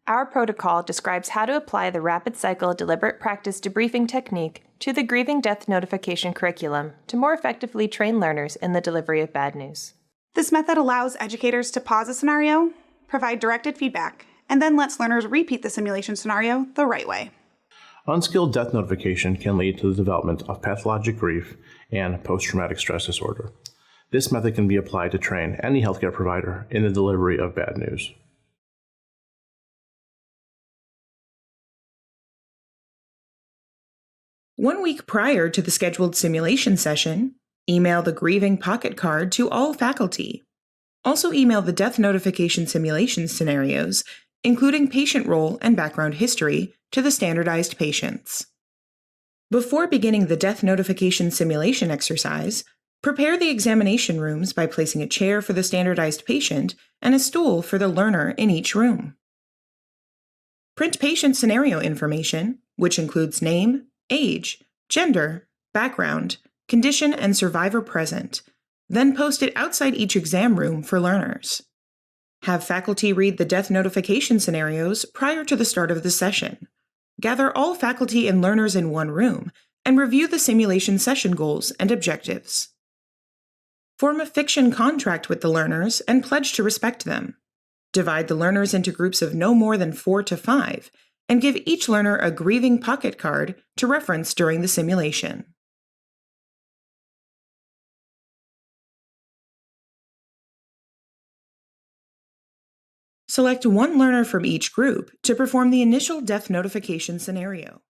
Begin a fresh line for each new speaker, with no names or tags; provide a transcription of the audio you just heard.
Our protocol describes how to apply the rapid cycle deliberate practice debriefing technique to the grieving death notification curriculum to more effectively train learners in the delivery of bad news.
This method allows educators to pause a scenario, provide directed feedback, and then lets learners repeat the simulation scenario the right way.
Unskilled death notification can lead to the development of pathologic grief and post-traumatic stress disorder. This method can be applied to train any healthcare provider in the delivery of bad news.
One week prior to the scheduled simulation session, email the grieving pocket card to all faculty. Also email the death notification simulation scenarios, including patient role and background history, to the standardized patients. Before beginning the death notification simulation exercise, prepare the examination rooms by placing a chair for the standardized patient and a stool for the learner in each room. Print patient scenario information, which includes name, age, gender, background, condition, and survivor present, then post it outside each exam room for learners. Have faculty read the death notification scenarios prior to the start of the session. Gather all faculty and learners in one room and review the simulation session goals and objectives. Form a fiction contract with the learners and pledge to respect them. Divide the learners into groups of no more than 4 to 5, and give each learner a grieving pocket card to reference during the simulation. Select one learner from each group to perform the initial death notification scenario.